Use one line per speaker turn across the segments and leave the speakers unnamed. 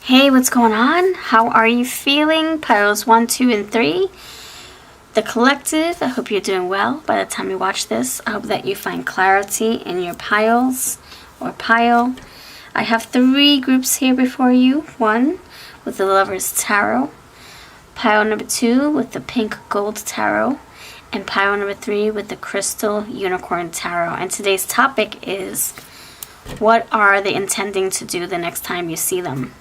Hey, what's going on? How are you feeling? Piles 1, 2, and 3. The collective, I hope you're doing well by the time you watch this. I hope that you find clarity in your piles or pile. I have 3 groups here before you. 1 with the Lover's Tarot. Pile number 2 with the Pink Gold Tarot. And pile number 3 with the Crystal Unicorn Tarot. And today's topic is, what are they intending to do the next time you see them?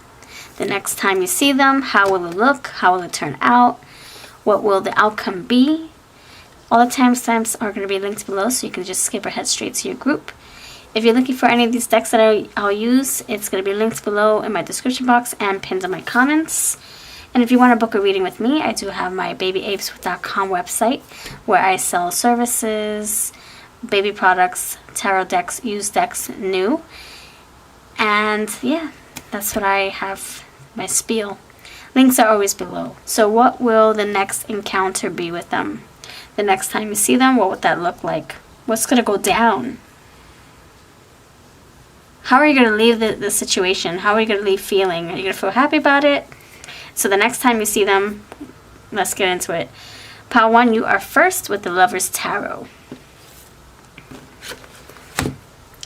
The next time you see them, how will it look? How will it turn out? What will the outcome be? All the timestamps are going to be linked below, so you can just skip or head straight to your group. If you're looking for any of these decks that I'll use, it's going to be linked below in my description box and pinned in my comments. And if you want to book a reading with me, I do have my babyapes.com website where I sell services, baby products, tarot decks, used decks, new. And yeah, that's what I have. My spiel. Links are always below. So what will the next encounter be with them? The next time you see them, what would that look like? What's going to go down? How are you going to leave the situation? How are you going to leave feeling? Are you going to feel happy about it? So the next time you see them, let's get into it. Pile 1, you are first with the Lover's Tarot.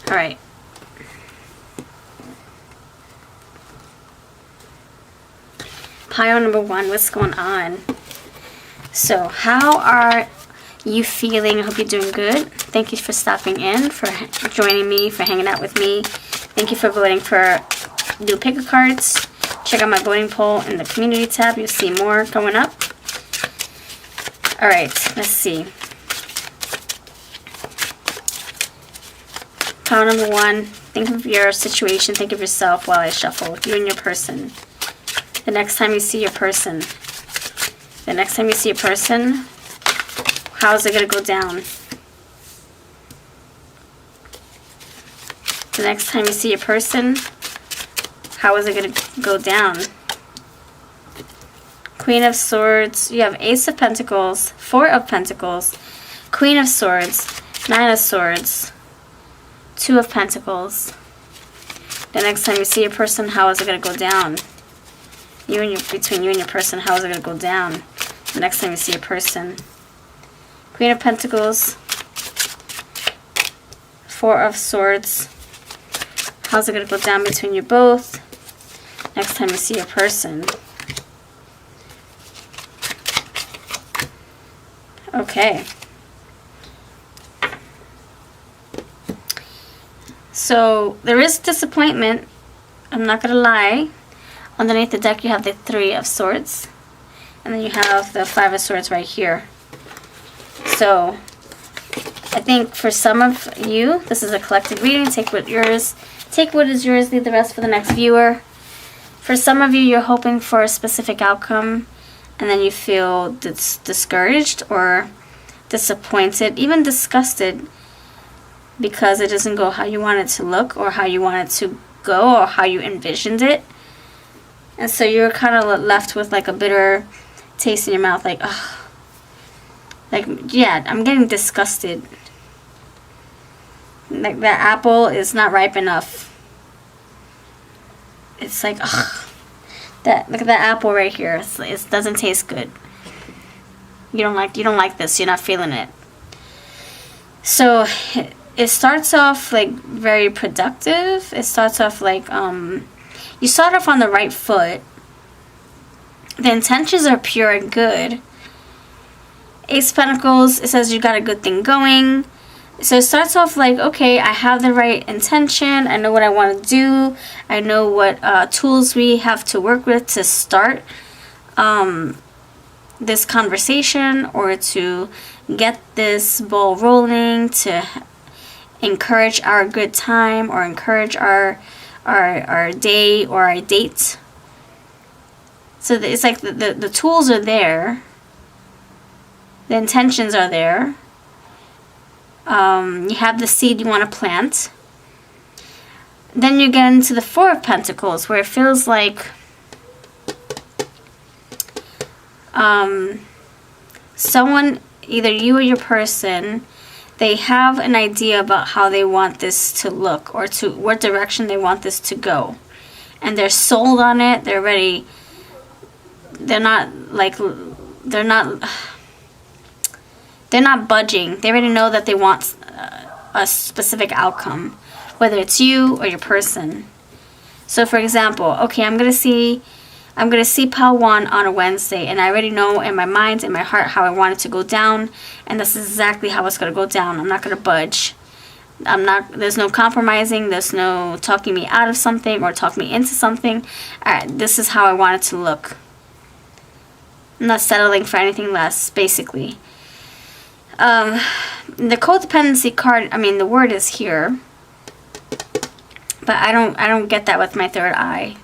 Alright. Pile number 1, what's going on? So, how are you feeling? I hope you're doing good. Thank you for stopping in, for joining me, for hanging out with me. Thank you for voting for new pick-a-cards. Check out my voting poll in the community tab. You'll see more going up. Alright, let's see. Pile number 1, think of your situation, think of yourself while I shuffle. You and your person. The next time you see your person. The next time you see a person, how is it going to go down? The next time you see a person, how is it going to go down? Queen of Swords. You have Ace of Pentacles, 4 of Pentacles, Queen of Swords, 9 of Swords, 2 of Pentacles. The next time you see a person, how is it going to go down? Between you and your person, how is it going to go down? The next time you see a person. Queen of Pentacles, 4 of Swords. How's it going to go down between you both? Next time you see a person. Okay. So, there is disappointment. I'm not going to lie. Underneath the deck, you have the 3 of Swords. And then you have the 5 of Swords right here. So, I think for some of you, this is a collective reading. Take what is yours, leave the rest for the next viewer. For some of you, you're hoping for a specific outcome, and then you feel discouraged or disappointed, even disgusted, because it doesn't go how you want it to look, or how you want it to go, or how you envisioned it. And so you're kind of left with like a bitter taste in your mouth, like, ugh. Like, yeah, I'm getting disgusted. Like, that apple is not ripe enough. It's like, ugh. Look at that apple right here. It doesn't taste good. You don't like this. You're not feeling it. So it starts off like very productive. It starts off like you start off on the right foot. The intentions are pure and good. Ace of Pentacles, it says you got a good thing going. So it starts off like, okay, I have the right intention. I know what I want to do. I know what tools we have to work with to start this conversation, or to get this ball rolling, to encourage our good time, or encourage our day or our date. So it's like the tools are there. The intentions are there. You have the seed you want to plant. Then you get into the 4 of Pentacles, where it feels like someone, either you or your person, they have an idea about how they want this to look, or to what direction they want this to go. and they're sold on it. They're ready. They're not budging. They already know that they want a specific outcome, whether it's you or your person. So for example, okay, I'm gonna see pile 1 on a Wednesday, and I already know in my mind, in my heart, how I want it to go down, and this is exactly how it's gonna go down. I'm not gonna budge. There's no compromising, there's no talking me out of something or talk me into something. Alright, this is how I want it to look. I'm not settling for anything less, basically. The codependency card, I mean, the word is here, but I don't get that with my third eye.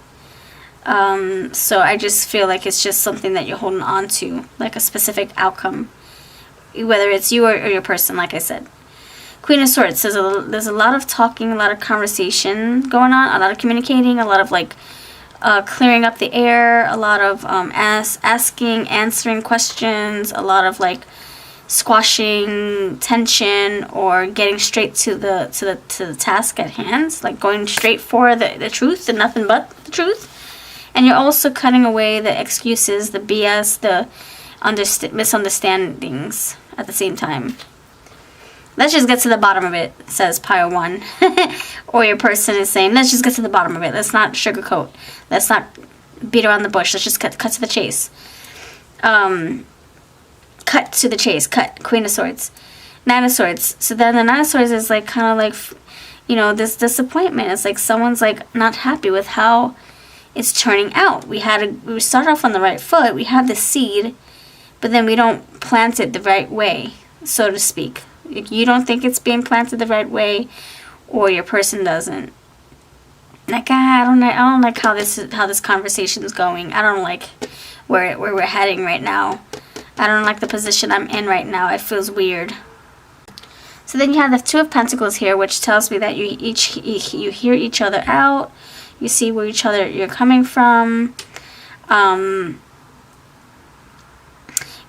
So I just feel like it's just something that you're holding on to, like a specific outcome, whether it's you or your person, like I said. Queen of Swords says there's a lot of talking, a lot of conversation going on, a lot of communicating, a lot of like clearing up the air, a lot of asking, answering questions, a lot of like squashing tension or getting straight to the task at hand, like going straight for the truth and nothing but the truth. And you're also cutting away the excuses, the BS, the misunderstandings at the same time. Let's just get to the bottom of it, says pile 1. Or your person is saying, let's just get to the bottom of it. Let's not sugarcoat. Let's not beat around the bush. Let's just cut to the chase. Cut to the chase. Cut. Queen of Swords. Nine of Swords. So then the Nine of Swords is like kind of like, you know, this disappointment. It's like someone's like not happy with how it's turning out. We start off on the right foot. We have the seed, but then we don't plant it the right way, so to speak. You don't think it's being planted the right way, or your person doesn't. Like, I don't like how this conversation is going. I don't like where we're heading right now. I don't like the position I'm in right now. It feels weird. So then you have the Two of Pentacles here, which tells me that you hear each other out. You see where you're coming from.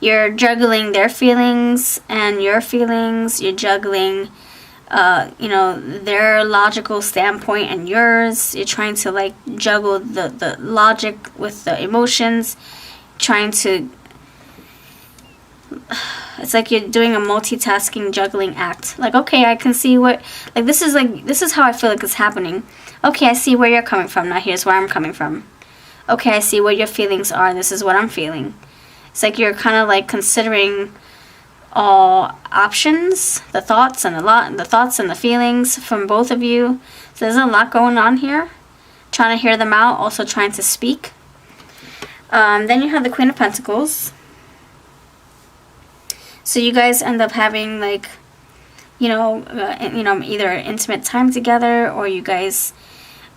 You're juggling their feelings and your feelings. You're juggling, their logical standpoint and yours. You're trying to like juggle the logic with the emotions. Trying to. It's like you're doing a multitasking juggling act. Like, okay, I can see what. This is how I feel like it's happening. Okay, I see where you're coming from. Now here's where I'm coming from. Okay, I see what your feelings are. This is what I'm feeling. It's like you're kind of like considering all options, the thoughts and the feelings from both of you. So there's a lot going on here. Trying to hear them out, also trying to speak. Then you have the Queen of Pentacles. So you guys end up having like, either intimate time together, or you guys,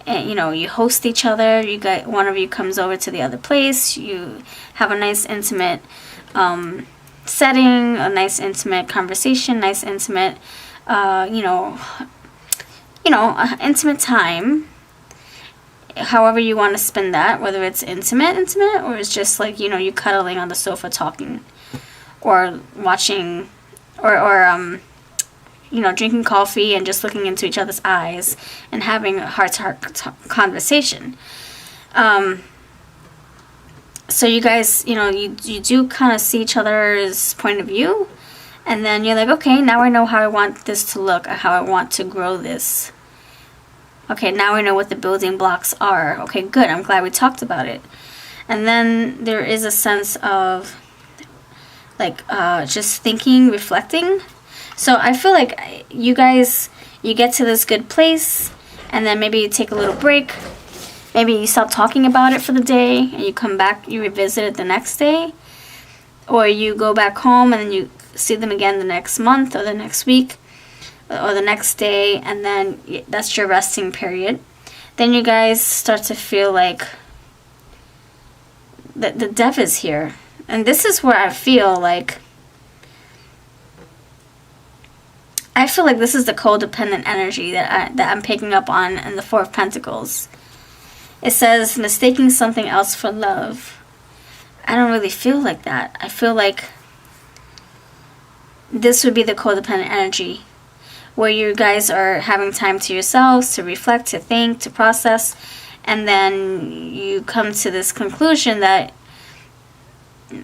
you host each other. One of you comes over to the other place. You have a nice intimate setting, a nice intimate conversation, nice intimate, intimate time. However you want to spend that, whether it's intimate, or it's just like, you cuddling on the sofa talking, or watching, or drinking coffee and just looking into each other's eyes and having a heart-to-heart conversation. So you guys, you do kind of see each other's point of view, and then you're like, okay, now I know how I want this to look, how I want to grow this. Okay, now I know what the building blocks are. Okay, good, I'm glad we talked about it. And then there is a sense of like just thinking, reflecting. So I feel like you guys, you get to this good place, and then maybe you take a little break. Maybe you stop talking about it for the day, and you come back, you revisit it the next day. Or you go back home, and then you see them again the next month, or the next week, or the next day, and then that's your resting period. Then you guys start to feel like the death is here. And this is where I feel like this is the codependent energy that I'm picking up on in the Four of Pentacles. It says, mistaking something else for love. I don't really feel like that. I feel like this would be the codependent energy, where you guys are having time to yourselves, to reflect, to think, to process, And then you come to this conclusion that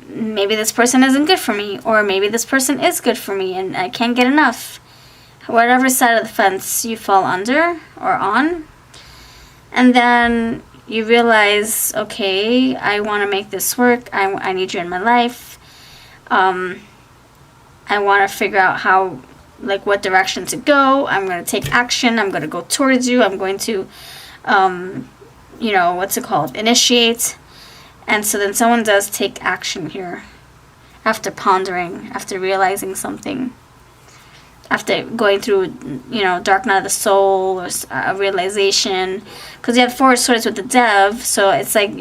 maybe this person isn't good for me, or maybe this person is good for me and I can't get enough. Whatever side of the fence you fall under or on. And then you realize, okay, I want to make this work. I need you in my life. I want to figure out how, like, what direction to go. I'm going to take action. I'm going to go towards you. I'm going to, you know, what's it called? Initiate. And so then someone does take action here after pondering, after realizing something, after going through, you know, dark night of the soul, or a realization. Because you have 4 swords with the Dev, so it's like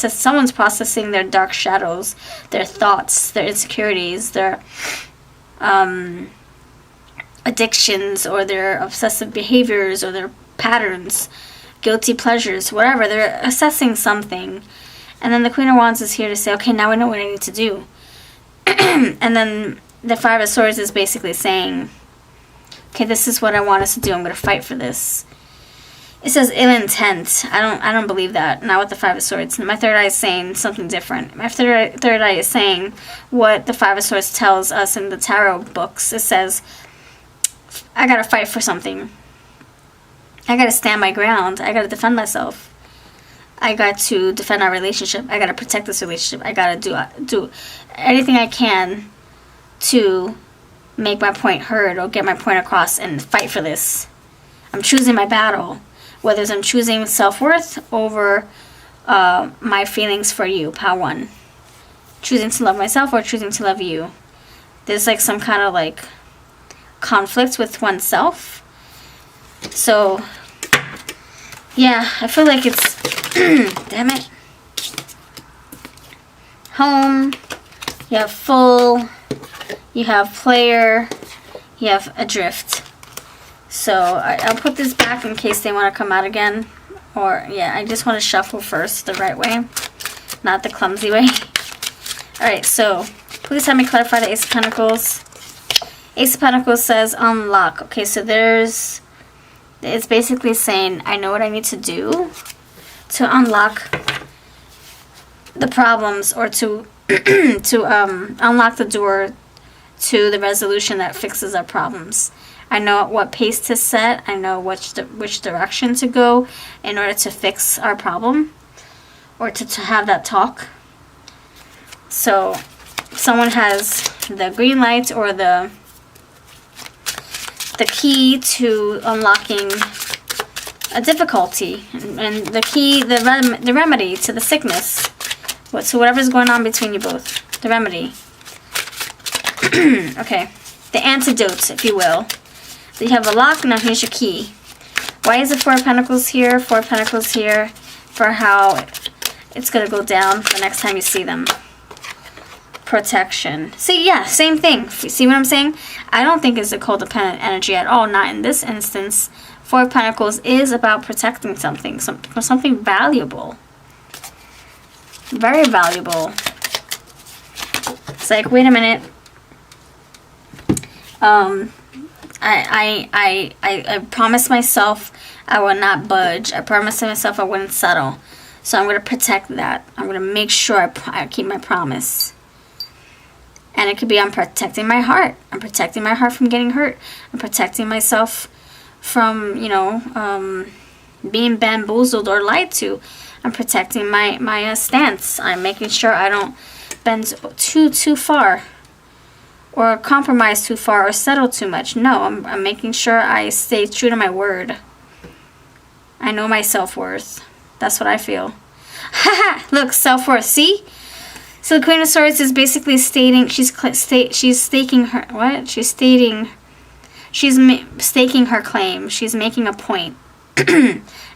someone's processing their dark shadows, their thoughts, their insecurities, their addictions, or their obsessive behaviors, or their patterns, guilty pleasures, whatever. They're assessing something. And then the Queen of Wands is here to say, okay, now I know what I need to do. And then the 5 of Swords is basically saying, okay, this is what I want us to do. I'm going to fight for this. It says ill intent. I don't believe that. Not with the 5 of Swords. My third eye is saying something different. My third eye is saying what the 5 of Swords tells us in the tarot books. It says, I got to fight for something. I got to stand my ground. I got to defend myself. I got to defend our relationship. I got to protect this relationship. I got to do anything I can to make my point heard or get my point across and fight for this. I'm choosing my battle. Whether I'm choosing self-worth over my feelings for you, pile 1. Choosing to love myself or choosing to love you. There's like some kind of like conflict with oneself. So, yeah, I feel like it's, damn it. Home, you have full, you have player, you have adrift. So I'll put this back in case they want to come out again. Or, yeah, I just want to shuffle first the right way, not the clumsy way. Alright, so please have me clarify the Ace of Pentacles. Ace of Pentacles says unlock. Okay, so it's basically saying I know what I need to do to unlock the problems, or to unlock the door to the resolution that fixes our problems. I know what pace to set. I know which direction to go in order to fix our problem, or to have that talk. So someone has the green light or the key to unlocking a difficulty, and the key, the remedy to the sickness. So whatever's going on between you both, the remedy. Okay, the antidote, if you will. So you have a lock. Now here's your key. Why is the 4 of Pentacles here? 4 of Pentacles here for how it's going to go down the next time you see them. Protection. See, yeah, same thing. See what I'm saying? I don't think it's a codependent energy at all. Not in this instance. 4 of Pentacles is about protecting something. Something valuable. Very valuable. It's like, wait a minute. I promised myself I would not budge. I promised myself I wouldn't settle. So I'm going to protect that. I'm going to make sure I keep my promise. And it could be I'm protecting my heart. I'm protecting my heart from getting hurt. I'm protecting myself from, you know, being bamboozled or lied to. I'm protecting my stance. I'm making sure I don't bend too far, or compromise too far, or settle too much. No, I'm making sure I stay true to my word. I know my self-worth. That's what I feel. Haha! Look, self-worth. See? So the Queen of Swords is basically stating, she's staking her, what? She's stating, she's staking her claim. She's making a point.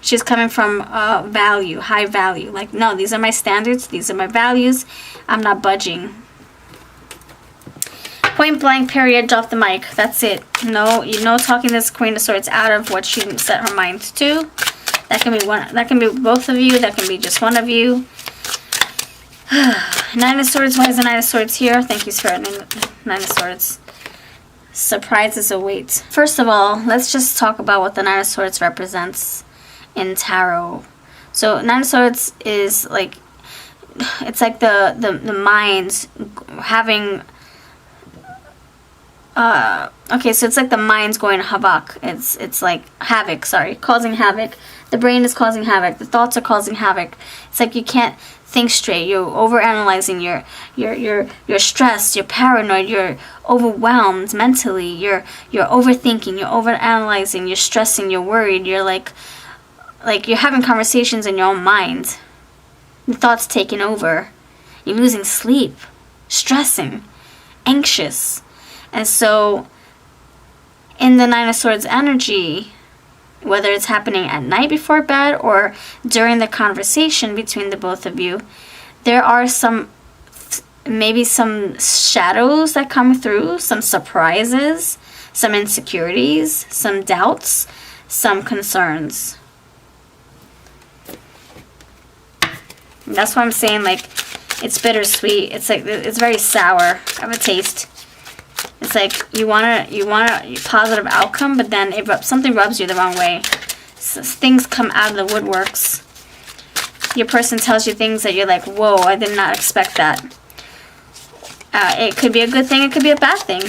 She's coming from value, high value. Like, no, these are my standards. These are my values. I'm not budging. Point blank, period, drop the mic. That's it. No, you know, talking this Queen of Swords out of what she set her mind to. That can be one. That can be both of you. That can be just one of you. 9 of Swords. Why is the 9 of Swords here? Thank you, Spirit. 9 of Swords. Surprises await. First of all, let's just talk about what the 9 of Swords represents in tarot. So Nine of Swords is like, it's like the mind having, okay, so it's like the mind's going havoc. It's like havoc, sorry, causing havoc. The brain is causing havoc. The thoughts are causing havoc. It's like you can't think straight. You're overanalyzing. You're stressed. You're paranoid. You're overwhelmed mentally. You're overthinking. You're overanalyzing. You're stressing. You're worried. You're like you're having conversations in your own mind. The thoughts taking over. You're losing sleep, stressing, anxious. And so in the Nine of Swords energy, whether it's happening at night before bed or during the conversation between the both of you, there are maybe some shadows that come through, some surprises, some insecurities, some doubts, some concerns. That's why I'm saying, like, it's bittersweet. It's like, it's very sour of a taste. It's like you want a positive outcome, but then something rubs you the wrong way. So things come out of the woodworks. Your person tells you things that you're like, whoa, I did not expect that. It could be a good thing. It could be a bad thing.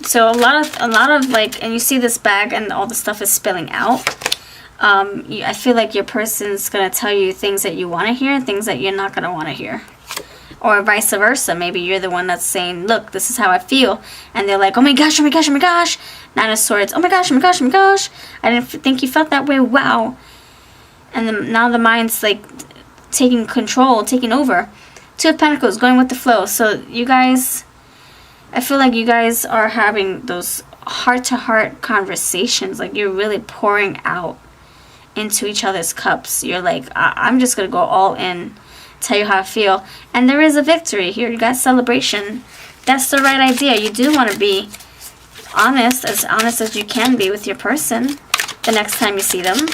So a lot of like, and you see this bag and all the stuff is spilling out. I feel like your person's going to tell you things that you want to hear and things that you're not going to want to hear. Or vice versa. Maybe you're the one that's saying, look, this is how I feel. And they're like, oh my gosh, oh my gosh, oh my gosh. Nine of Swords, oh my gosh, oh my gosh, oh my gosh. I didn't think you felt that way. Wow. And then now the mind's like taking control, taking over. Two of Pentacles, going with the flow. So you guys, I feel like you guys are having those heart-to-heart conversations. Like you're really pouring out into each other's cups. You're like, I'm just going to go all in, tell you how I feel. And there is a victory here. You got celebration. That's the right idea. You do want to be honest as you can be with your person the next time you see them.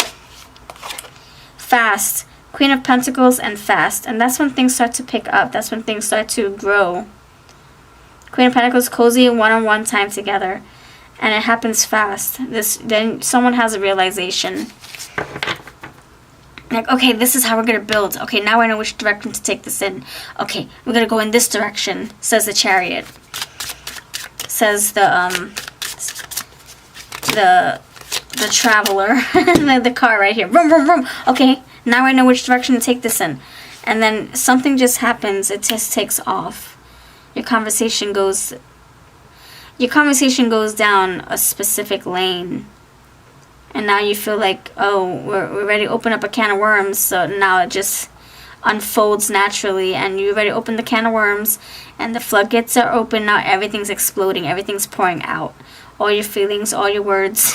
Fast. Queen of Pentacles and fast. And that's when things start to pick up. That's when things start to grow. Queen of Pentacles, cozy one-on-one time together. And it happens fast. Then someone has a realization. Like, okay, this is how we're going to build. Okay, now I know which direction to take this in. Okay, we're going to go in this direction, says the Chariot. Says the Traveler. the car right here. Vroom, vroom, vroom. Okay, now I know which direction to take this in. And then something just happens. It just takes off. Your conversation goes down a specific lane. And now you feel like, oh, we're ready to open up a can of worms. So now it just unfolds naturally. And you already opened the can of worms. And the floodgates are open. Now everything's exploding. Everything's pouring out. All your feelings, all your words.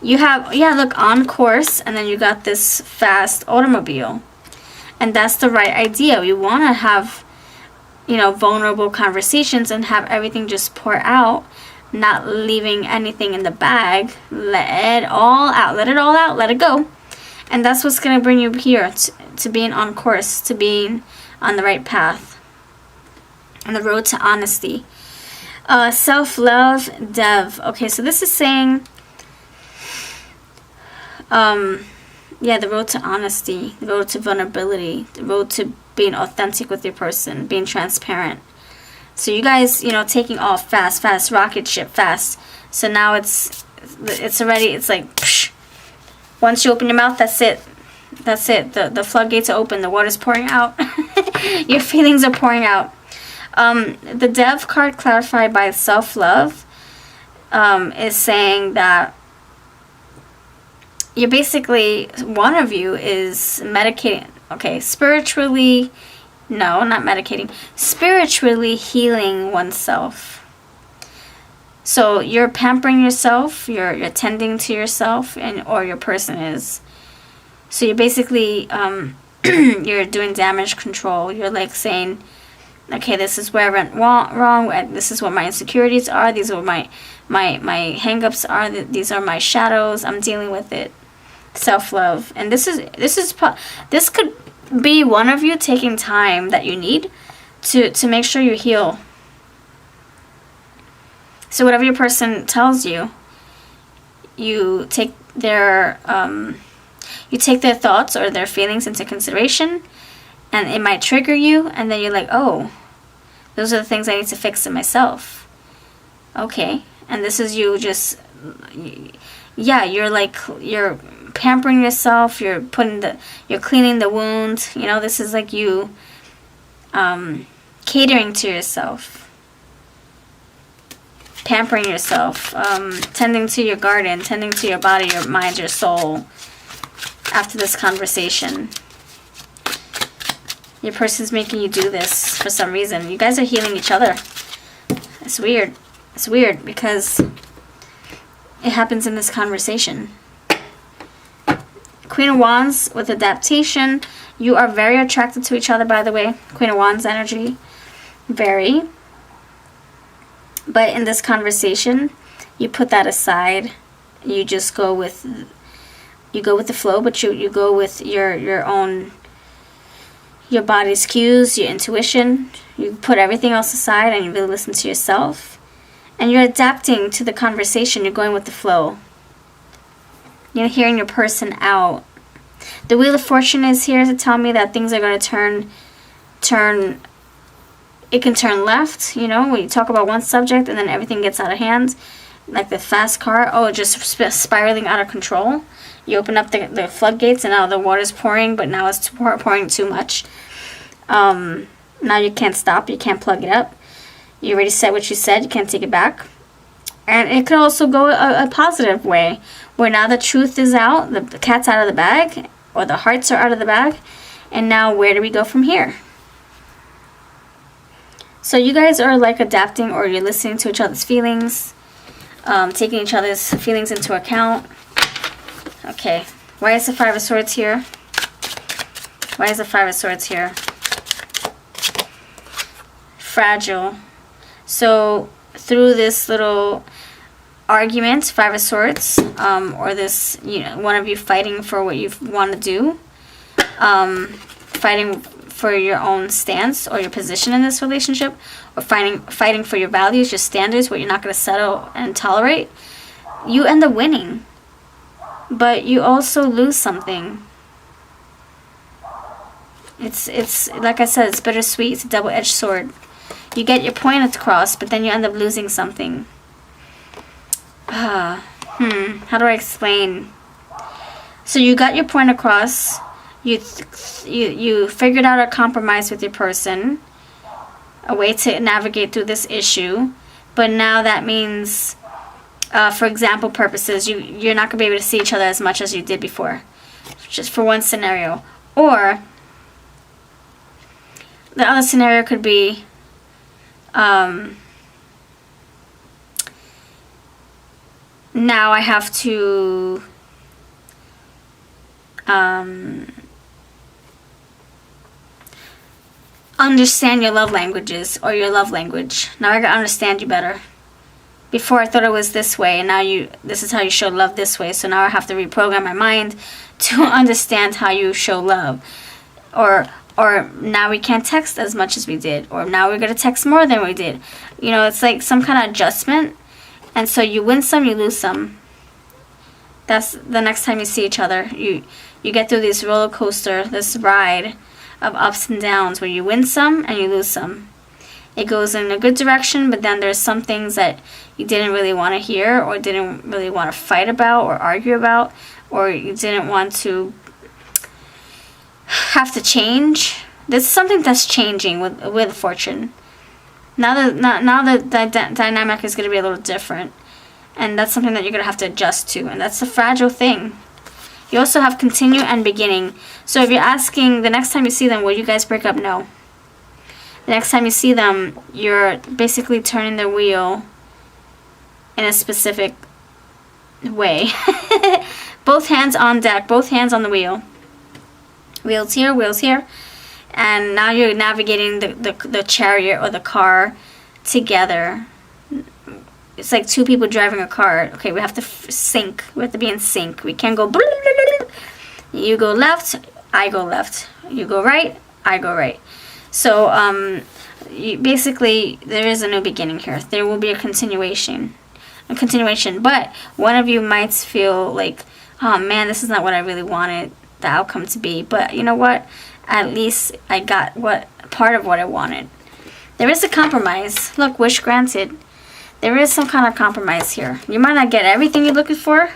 You have, look, on course. And then you got this fast automobile. And that's the right idea. We want to have, vulnerable conversations and have everything just pour out. Not leaving anything in the bag. Let it all out. Let it all out. Let it go. And that's what's going to bring you here. To being on course. To being on the right path. On the road to honesty. Self-love, Dev. Okay, so this is saying... the road to honesty. The road to vulnerability. The road to being authentic with your person. Being transparent. So you guys, taking off fast, rocket ship, fast. So now it's already, it's like, psh. Once you open your mouth, that's it. That's it. The floodgates are open. The water's pouring out. Your feelings are pouring out. The Dev card, clarified by self-love, is saying that you're basically, one of you is medicating. Okay, spiritually... No, not medicating. Spiritually healing oneself. So you're pampering yourself. You're tending to yourself, or your person is. So you're basically you're doing damage control. You're like saying, okay, this is where I went wrong. This is what my insecurities are. These are my hang-ups are. These are my shadows. I'm dealing with it. Self-love, and this could be one of you taking time that you need to make sure you heal. So whatever your person tells you, you take their thoughts or their feelings into consideration, and it might trigger you, and then you're like, oh, those are the things I need to fix in myself. Okay. And this is you just, yeah, you're pampering yourself, you're cleaning the wound, you know, this is like you catering to yourself, pampering yourself, tending to your garden, tending to your body, your mind, your soul after this conversation. Your person's making you do this for some reason. You guys are healing each other. It's weird. It's weird because it happens in this conversation. Queen of Wands with adaptation. You are very attracted to each other, by the way. Queen of Wands energy. Very. But in this conversation, you put that aside. You just go with the flow, but you go with your own, your body's cues, your intuition. You put everything else aside and you really listen to yourself. And you're adapting to the conversation. You're going with the flow. You're hearing your person out. The Wheel of Fortune is here to tell me that things are going to turn. It can turn left, you know, when you talk about one subject and then everything gets out of hand. Like the fast car. Oh, just spiraling out of control. You open up the floodgates and now the water's pouring, but now it's pouring too much. Now you can't stop. You can't plug it up. You already said what you said. You can't take it back. And it could also go a positive way, where now the truth is out, the cat's out of the bag, or the hearts are out of the bag, and now where do we go from here? So you guys are like adapting, or you're listening to each other's feelings, taking each other's feelings into account. Okay, why is the Five of Swords here? Why is the Five of Swords here? Fragile. So through this little argument, Five of Swords, or this, you know, one of you fighting for what you want to do, fighting for your own stance or your position in this relationship, or fighting for your values, your standards, what you're not going to settle and tolerate, you end up winning. But you also lose something. It's like I said, it's bittersweet. It's a double-edged sword. You get your point across, but then you end up losing something. How do I explain? So you got your point across. You figured out a compromise with your person, a way to navigate through this issue. But now that means, for example purposes, you're not going to be able to see each other as much as you did before. Just for one scenario. Or the other scenario could be, now I have to understand your love languages, or your love language. Now I gotta understand you better. Before I thought it was this way, and now this is how you show love this way. So now I have to reprogram my mind to understand how you show love. Or now we can't text as much as we did. Or now we're going to text more than we did. You know, it's like some kind of adjustment. And so you win some, you lose some. That's the next time you see each other. You get through this roller coaster, this ride of ups and downs, where you win some and you lose some. It goes in a good direction, but then there's some things that you didn't really want to hear, or didn't really want to fight about or argue about, or you didn't want to have to change. There's something that's changing with Fortune. Now the dynamic is going to be a little different, and that's something that you're going to have to adjust to, and that's a fragile thing. You also have continue and beginning. So if you're asking the next time you see them, will you guys break up? No. The next time you see them, you're basically turning the wheel in a specific way. Both hands on deck, both hands on the wheel. Wheels here. And now you're navigating the chariot or the car together. It's like two people driving a car. Okay, we have to sync. We have to be in sync. We can't go... You go left, I go left. You go right, I go right. So, basically, there is a new beginning here. There will be a continuation. a continuation. But one of you might feel like, oh man, this is not what I really wanted the outcome to be. But you know what? At least I got part of what I wanted. There is a compromise. Look, wish granted. There is some kind of compromise here. You might not get everything you're looking for.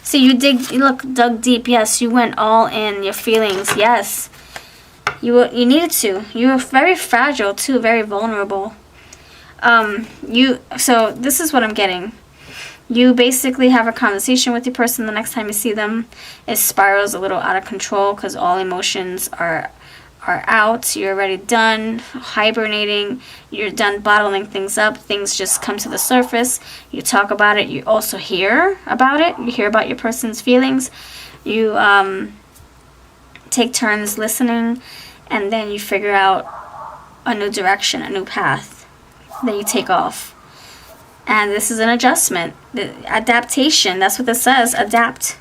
See, you dug deep. Yes, you went all in. Your feelings. Yes, you needed to. You were very fragile too, very vulnerable. So this is what I'm getting. You basically have a conversation with your person the next time you see them. It spirals a little out of control because all emotions are out. You're already done hibernating. You're done bottling things up. Things just come to the surface. You talk about it. You also hear about it. You hear about your person's feelings. You take turns listening, and then you figure out a new direction, a new path. Then you take off. And this is an adjustment. Adaptation. That's what this says. Adapt.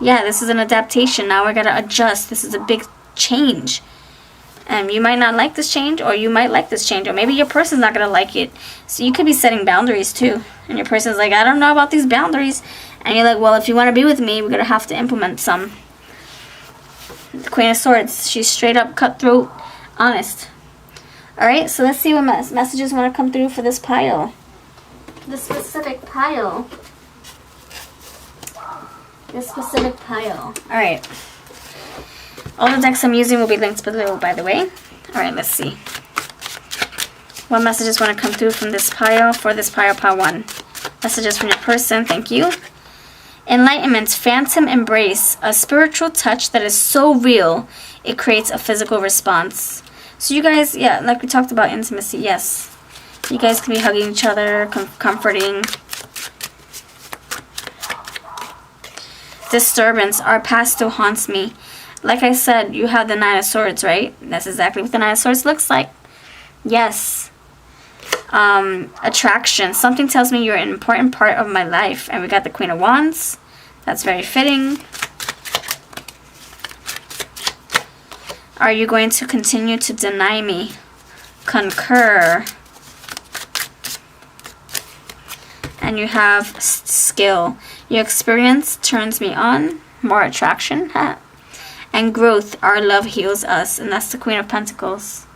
Yeah, this is an adaptation. Now I gotta adjust. This is a big change. And you might not like this change, or you might like this change, or maybe your person's not gonna like it. So you could be setting boundaries too. And your person's like, I don't know about these boundaries. And you're like, well, if you want to be with me, we're gonna have to implement some. The Queen of Swords. She's straight up cutthroat, honest. Alright, so let's see what messages want to come through for this pile. This specific pile. Alright. All the decks I'm using will be linked below, by the way. Alright, let's see. What messages want to come through from this pile for this pile 1? Messages from your person, thank you. Enlightenment, phantom embrace, a spiritual touch that is so real, it creates a physical response. So you guys, yeah, like we talked about intimacy, yes. You guys can be hugging each other, comforting. Disturbance, our past still haunts me. Like I said, you have the Nine of Swords, right? That's exactly what the Nine of Swords looks like. Yes. Attraction. Something tells me you're an important part of my life. And we got the Queen of Wands. That's very fitting. Are you going to continue to deny me? Concur. And you have skill. Your experience turns me on. More attraction. And growth. Our love heals us. And that's the Queen of Pentacles.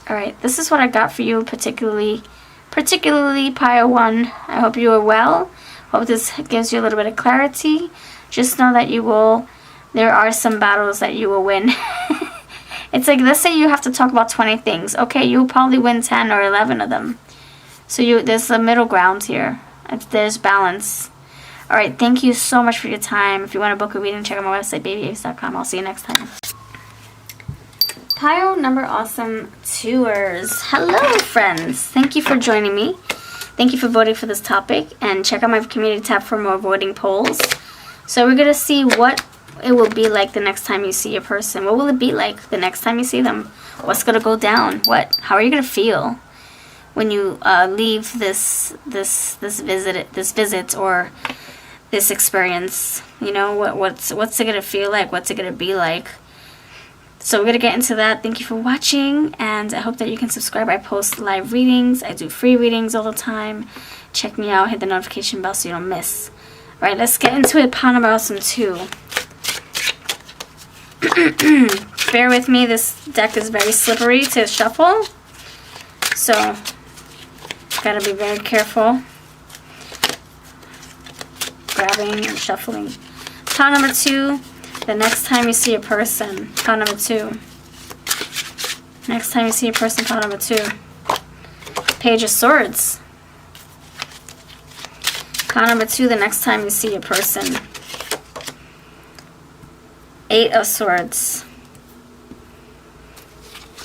Alright, this is what I got for you, particularly pile 1. I hope you are well. Hope this gives you a little bit of clarity. Just know that there are some battles that you will win. It's like, let's say you have to talk about 20 things. Okay, you'll probably win 10 or 11 of them. So there's a middle ground here. There's balance. Alright, thank you so much for your time. If you want to book a reading, check out my website, babyace.com. I'll see you next time. Pile number awesome tours. Hello, friends. Thank you for joining me. Thank you for voting for this topic. And check out my community tab for more voting polls. So we're going to see what it will be like the next time you see a person. What will it be like the next time you see them? What's going to go down? How are you going to feel when you leave this visit or this experience? You know, what's it going to feel like? What's it going to be like? So we're going to get into that. Thank you for watching, and I hope that you can subscribe. I post live readings. I do free readings all the time. Check me out. Hit the notification bell so you don't miss. Alright, let's get into it. Pile number awesome 2. Bear with me. This deck is very slippery to shuffle. So, gotta be very careful. Grabbing and shuffling. Pile number 2. The next time you see a person, pile number 2. Next time you see a person, pile number 2. Page of Swords. Pile number 2, the next time you see a person. 8 of Swords.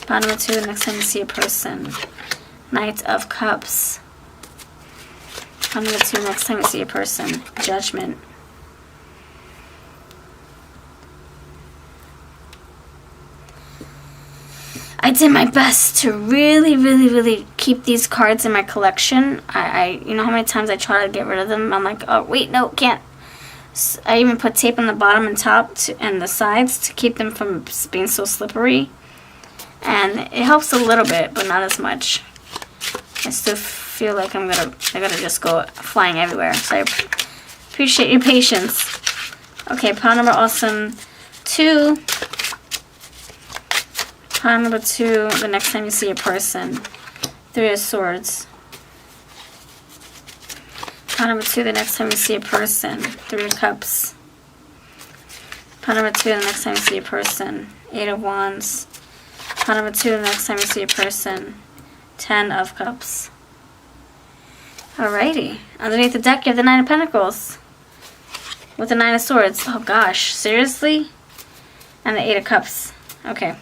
Pile number 2, the next time you see a person. Knight of Cups. Pile number 2, next time you see a person. Judgment. I did my best to really keep these cards in my collection. You know how many times I try to get rid of them? I'm like, oh, wait, no, can't. So I even put tape on the bottom and top and the sides to keep them from being so slippery. And it helps a little bit, but not as much. I still feel like they're gonna just go flying everywhere. So I appreciate your patience. Okay, pile number awesome 2. Pile number 2, the next time you see a person. 3 of Swords. Pile number 2, the next time you see a person. 3 of Cups. Pile number 2, the next time you see a person. 8 of Wands. Pile number 2, the next time you see a person. 10 of Cups. Alrighty. Underneath the deck, you have the 9 of Pentacles. With the 9 of Swords. Oh gosh, seriously? And the 8 of Cups. Okay.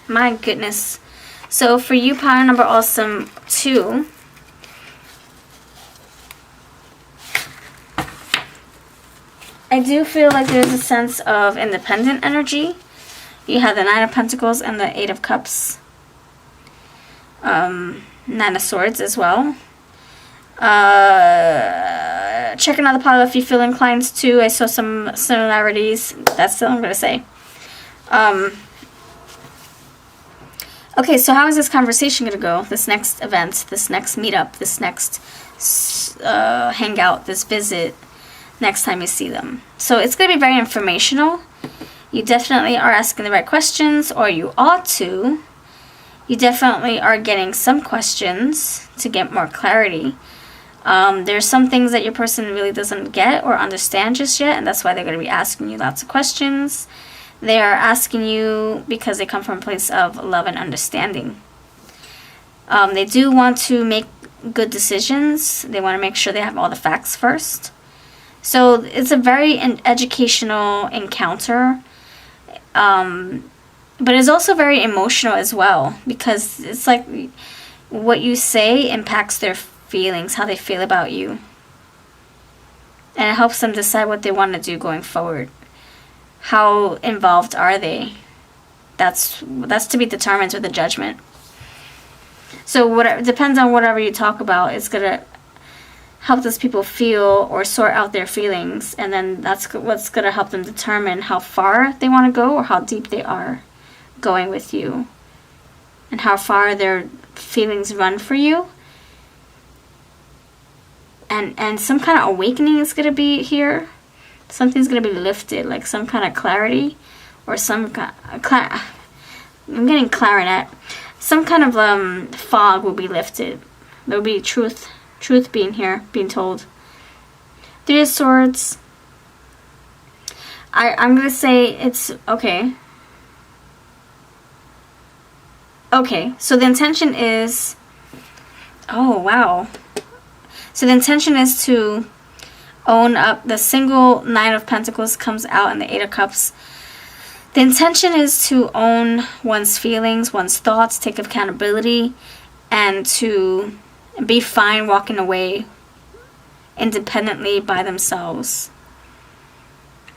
My goodness. So for you, pile number awesome 2. I do feel like there's a sense of independent energy. You have the 9 of Pentacles and the 8 of Cups. 9 of Swords as well. Check another pile if you feel inclined to. I saw some similarities. That's all I'm going to say. Okay, so how is this conversation going to go? This next event, this next meetup, this next hangout, this visit, next time you see them. So it's going to be very informational. You definitely are asking the right questions, or you ought to. You definitely are getting some questions to get more clarity. There's some things that your person really doesn't get or understand just yet, and that's why they're going to be asking you lots of questions. They are asking you because they come from a place of love and understanding. They do want to make good decisions. They want to make sure they have all the facts first. So it's a very educational encounter. But it's also very emotional as well, because it's like what you say impacts their feelings, how they feel about you. And it helps them decide what they want to do going forward. How involved are they? That's to be determined with the judgment. So whatever depends on whatever you talk about, it's gonna help those people feel or sort out their feelings, and then that's what's gonna help them determine how far they want to go or how deep they are going with you, and how far their feelings run for you. And some kind of awakening is gonna be here. Something's going to be lifted, like some kind of clarity, or some I'm getting clarinet. Some kind of fog will be lifted. There will be truth being here, being told. 3 of Swords. I'm going to say it's okay. Okay, so the intention is, oh wow. So the intention is to own up. The single 9 of Pentacles comes out and the 8 of Cups. The intention is to own one's feelings, one's thoughts, take accountability, and to be fine walking away independently by themselves.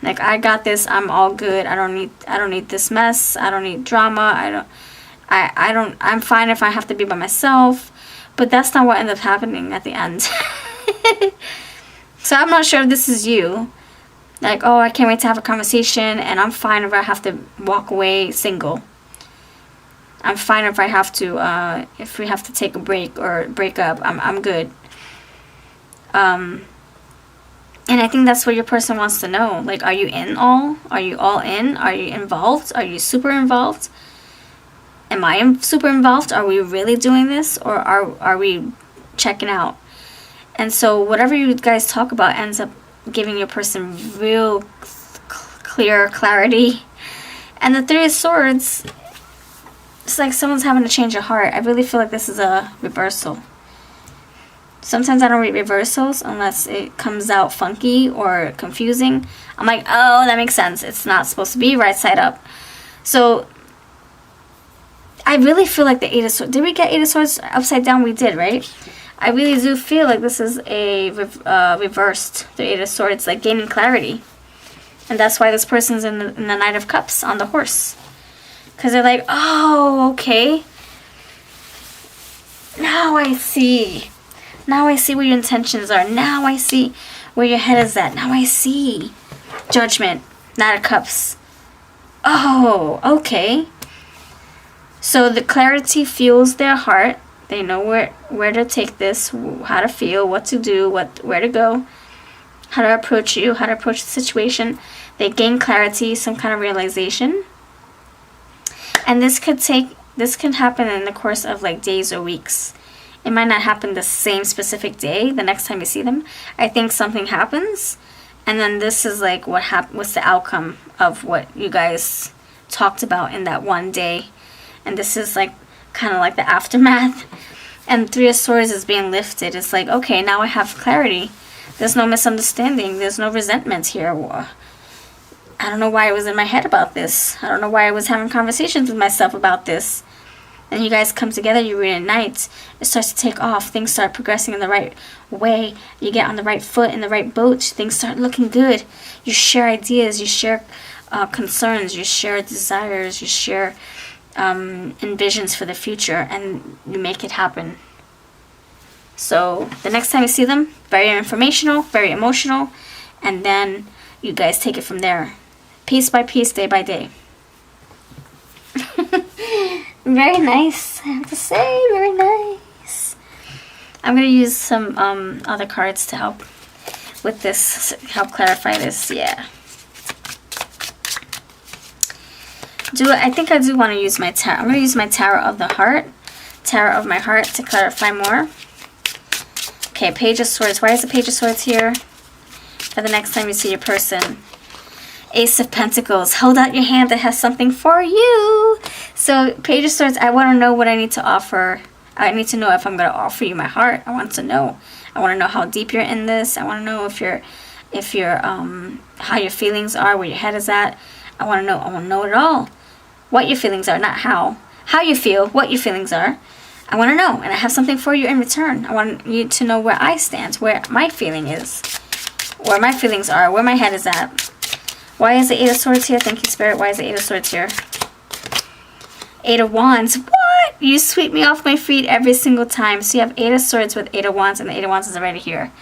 Like, I got this, I'm all good. I don't need this mess. I don't need drama. I'm fine if I have to be by myself. But that's not what ended up happening at the end. So I'm not sure if this is you. Like, oh, I can't wait to have a conversation, and I'm fine if I have to walk away single. I'm fine if I have to, if we have to take a break or break up. I'm good. And I think that's what your person wants to know. Like, are you in all? Are you all in? Are you involved? Are you super involved? Am I super involved? Are we really doing this? Or are we checking out? And so whatever you guys talk about ends up giving your person real clear clarity. And the 3 of Swords, it's like someone's having to change of heart. I really feel like this is a reversal. Sometimes I don't read reversals unless it comes out funky or confusing. I'm like, oh, that makes sense. It's not supposed to be right side up. So I really feel like the 8 of Swords. Did we get 8 of Swords upside down? We did, right? I really do feel like this is a reversed, the 8 of Swords, like gaining clarity. And that's why this person's in the 9 of Cups on the horse. Because they're like, oh, okay. Now I see. Now I see where your intentions are. Now I see where your head is at. Now I see. Judgment, 9 of Cups. Oh, okay. So the clarity fuels their heart. They know where to take this, how to feel, what to do, where to go, how to approach you, how to approach the situation. They gain clarity, some kind of realization. And this can happen in the course of like days or weeks. It might not happen the same specific day, the next time you see them. I think something happens, and then this is like what's the outcome of what you guys talked about in that one day. And this is like kind of like the aftermath. And Three of Swords is being lifted. It's like, okay, now I have clarity. There's no misunderstanding. There's no resentment here. I don't know why I was in my head about this. I don't know why I was having conversations with myself about this. And you guys come together, you reunite, it starts to take off, things start progressing in the right way, you get on the right foot, in the right boat, things start looking good, you share ideas, you share concerns, you share desires, you share envisions for the future, and you make it happen. So the next time you see them, very informational, very emotional, and then you guys take it from there, piece by piece, day by day. Very nice, I have to say, very nice. I'm going to use some other cards to help with this, help clarify this, yeah. I think I do want to use my tarot. I'm going to use my Tarot of the Heart, Tarot of my Heart, to clarify more. Okay, Page of Swords. Why is the Page of Swords here? For the next time you see your person. Ace of Pentacles. Hold out your hand that has something for you. So, Page of Swords, I want to know what I need to offer. I need to know if I'm going to offer you my heart. I want to know. I want to know how deep you're in this. I want to know if you're how your feelings are, where your head is at. I want to know. I want to know it all. What your feelings are, not how. How you feel, what your feelings are. I want to know, and I have something for you in return. I want you to know where I stand, where my feeling is, where my feelings are, where my head is at. Why is the Eight of Swords here? Thank you, Spirit. Why is the Eight of Swords here? Eight of Wands. What? You sweep me off my feet every single time. So you have Eight of Swords with Eight of Wands, and the Eight of Wands is already here.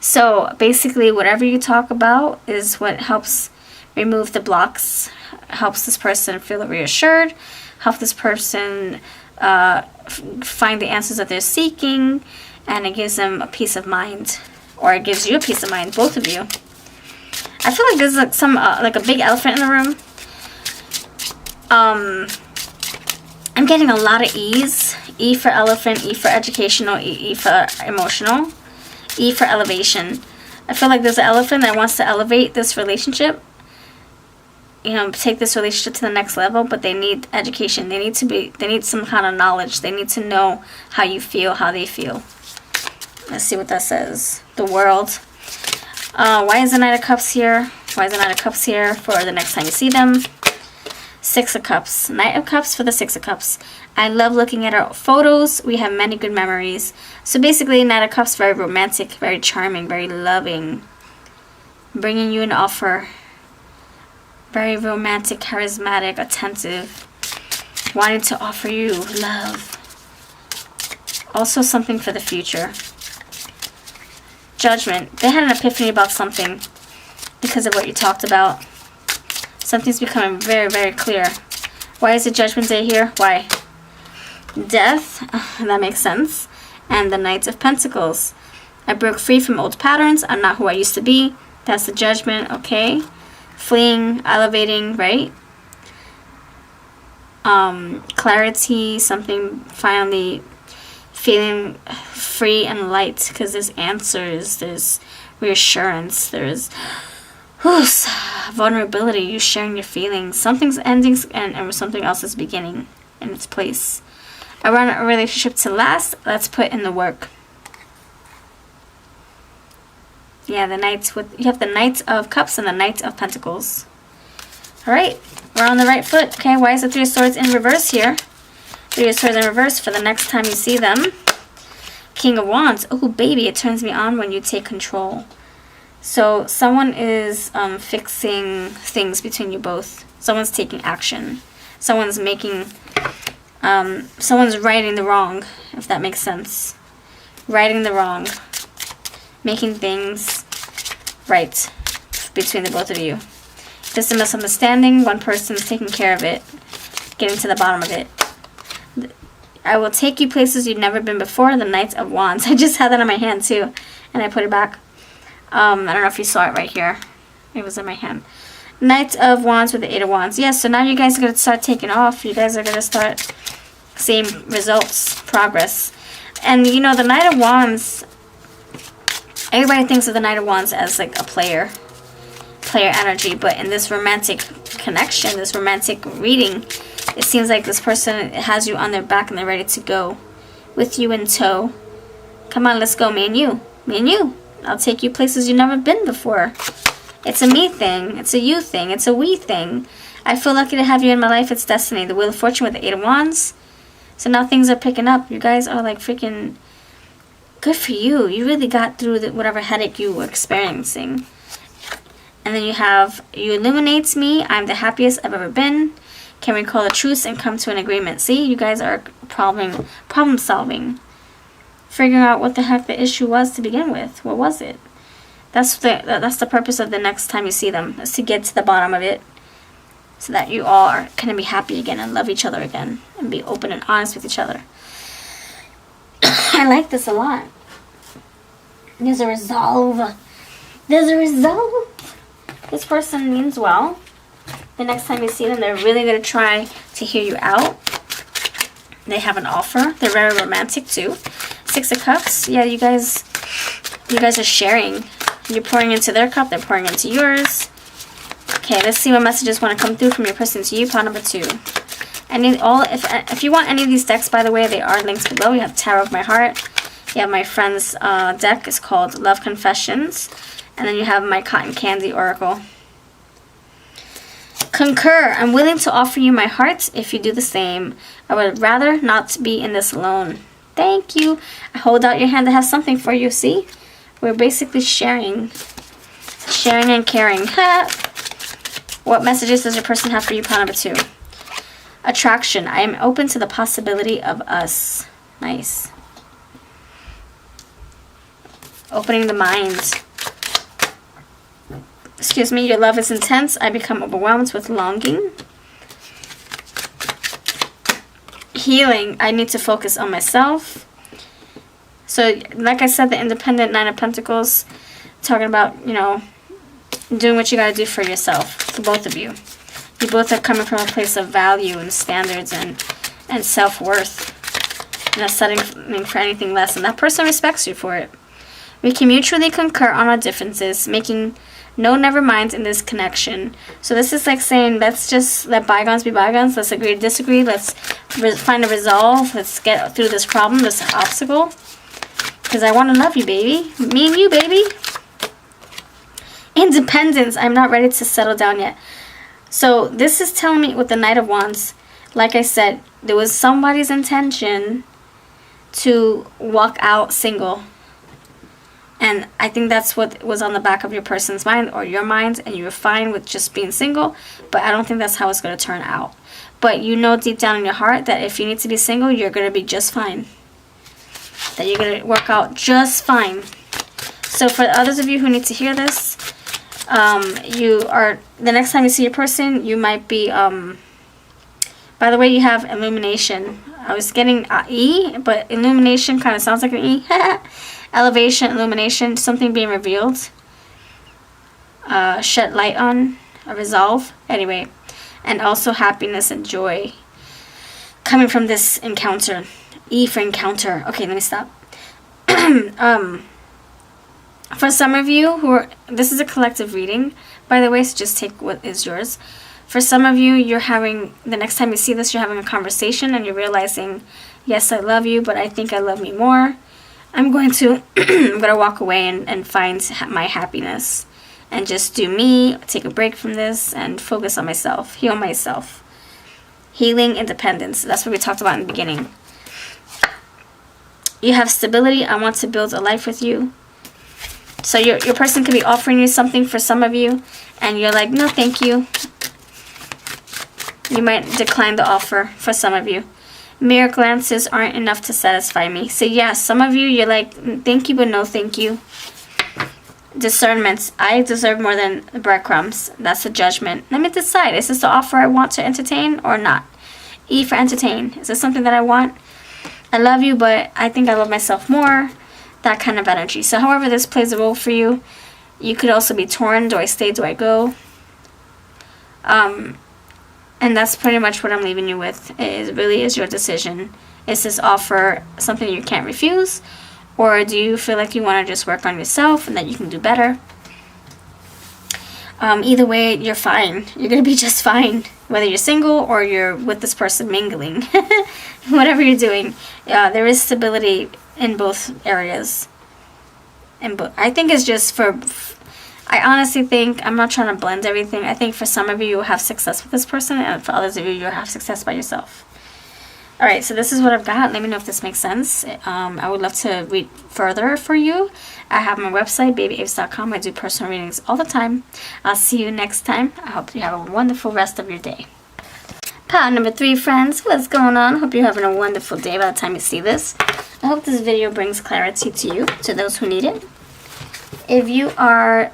So basically, whatever you talk about is what helps remove the blocks, helps this person feel reassured, help this person find the answers that they're seeking, and it gives them a peace of mind, or it gives you a peace of mind, both of you. I feel like there's like some like a big elephant in the room. I'm getting a lot of E's. E for elephant, E for educational, E for emotional, E for elevation. I feel like there's an elephant that wants to elevate this relationship, you know, take this relationship to the next level, but they need education. They need some kind of knowledge. They need to know how you feel, how they feel. Let's see what that says. The World. Why is the Knight of Cups here? Why is the Knight of Cups here for the next time you see them? Six of Cups. Knight of Cups for the Six of Cups. I love looking at our photos. We have many good memories. So basically, Knight of Cups, very romantic, very charming, very loving. Bringing you an offer. Very romantic, charismatic, attentive. Wanting to offer you love. Also something for the future. Judgment. They had an epiphany about something because of what you talked about. Something's becoming very, very clear. Why is the Judgment Day here? Why? Death. That makes sense. And the Knight of Pentacles. I broke free from old patterns. I'm not who I used to be. That's the Judgment. Okay. Fleeing, elevating, right? Clarity, something finally feeling free and light, because there's answers, there's reassurance, there's vulnerability, you sharing your feelings. Something's ending and something else is beginning in its place. I want a relationship to last. Let's put in the work. Yeah, you have the Knight of Cups and the Knight of Pentacles. Alright, we're on the right foot. Okay, why is the Three of Swords in reverse here? Three of Swords in reverse for the next time you see them. King of Wands. Oh, baby, it turns me on when you take control. So, someone is fixing things between you both. Someone's taking action. Someone's someone's righting the wrong, if that makes sense. Righting the wrong. Making things right between the both of you. If there's a misunderstanding, one person's taking care of it, getting to the bottom of it. I will take you places you've never been before. The Knight of Wands. I just had that in my hand too, and I put it back. I don't know if you saw it right here. It was in my hand. Knight of Wands with the Eight of Wands. Yeah, so now you guys are going to start taking off. You guys are going to start seeing results, progress. And you know, the Knight of Wands, everybody thinks of the Knight of Wands as like a player energy, but in this romantic connection, this romantic reading, it seems like this person has you on their back and they're ready to go with you in tow. Come on, let's go, me and you. Me and you. I'll take you places you've never been before. It's a me thing. It's a you thing. It's a we thing. I feel lucky to have you in my life. It's destiny. The Wheel of Fortune with the Eight of Wands. So now things are picking up. You guys are like freaking good for you. You really got through whatever headache you were experiencing. And then you have, you illuminate me. I'm the happiest I've ever been. Can we call a truce and come to an agreement? See, you guys are problem solving. Figuring out what the heck the issue was to begin with. What was it? That's the purpose of the next time you see them, is to get to the bottom of it, so that you all are going to be happy again and love each other again and be open and honest with each other. I like this a lot. There's a resolve. There's a resolve. This person means well. The next time you see them, they're really going to try to hear you out. They have an offer. They're very romantic too. Six of Cups. Yeah, you guys are sharing. You're pouring into their cup. They're pouring into yours. Okay, let's see what messages want to come through from your person to you. Pile number 2. If you want any of these decks, by the way, they are linked below. You have Tarot of My Heart. You have my friend's deck. It's called Love Confessions. And then you have my Cotton Candy Oracle. Concur. I'm willing to offer you my heart if you do the same. I would rather not be in this alone. Thank you. I hold out your hand to have something for you. See? We're basically sharing. Sharing and caring. What messages does your person have for you? Pile number 2. Attraction. I am open to the possibility of us. Nice. Opening the mind. Excuse me. Your love is intense. I become overwhelmed with longing. Healing. I need to focus on myself. So, like I said, the independent Nine of Pentacles, talking about, you know, doing what you got to do for yourself, for both of you. You both are coming from a place of value and standards and self-worth. You're not settling for anything less, and that person respects you for it. We can mutually concur on our differences, making no never minds in this connection. So this is like saying, let's just let bygones be bygones. Let's agree to disagree. Let's find a resolve. Let's get through this problem, this obstacle. Because I want to love you, baby. Me and you, baby. Independence. I'm not ready to settle down yet. So this is telling me with the Knight of Wands, like I said, there was somebody's intention to walk out single. And I think that's what was on the back of your person's mind or your mind, and you were fine with just being single, but I don't think that's how it's going to turn out. But you know deep down in your heart that if you need to be single, you're going to be just fine. That you're going to work out just fine. So for others of you who need to hear this, the next time you see a person, you might be, by the way, you have illumination. I was getting E, but illumination kind of sounds like an E. Elevation, illumination, something being revealed. Shed light on, a resolve. Anyway, and also happiness and joy coming from this encounter. E for encounter. Okay, let me stop. For some of you this is a collective reading, by the way, so just take what is yours. For some of you, the next time you see this, you're having a conversation and you're realizing, yes, I love you, but I think I love me more. I'm going to walk away and find my happiness and just do me, take a break from this and focus on myself, heal myself. Healing, independence. That's what we talked about in the beginning. You have stability. I want to build a life with you. So your person could be offering you something for some of you, and you're like, no, thank you. You might decline the offer for some of you. Mere glances aren't enough to satisfy me. So yeah, some of you, you're like, thank you, but no thank you. Discernment. I deserve more than the breadcrumbs. That's a judgment. Let me decide. Is this the offer I want to entertain or not? E for entertain. Is this something that I want? I love you, but I think I love myself more. That kind of energy. So however this plays a role for you, you could also be torn. Do I stay? Do I go? And that's pretty much what I'm leaving you with. It really is your decision. Is this offer something you can't refuse? Or do you feel like you want to just work on yourself and that you can do better? Either way, you're fine. You're going to be just fine. Whether you're single or you're with this person mingling. Whatever you're doing. There is stability in both areas. I think it's just I honestly think, I'm not trying to blend everything. I think for some of you, you'll have success with this person. And for others of you, you'll have success by yourself. Alright, so this is what I've got. Let me know if this makes sense. I would love to read further for you. I have my website, babyapes.com. I do personal readings all the time. I'll see you next time. I hope you have a wonderful rest of your day. Pile number 3, friends. What's going on? Hope you're having a wonderful day by the time you see this. I hope this video brings clarity to you, to those who need it. If you are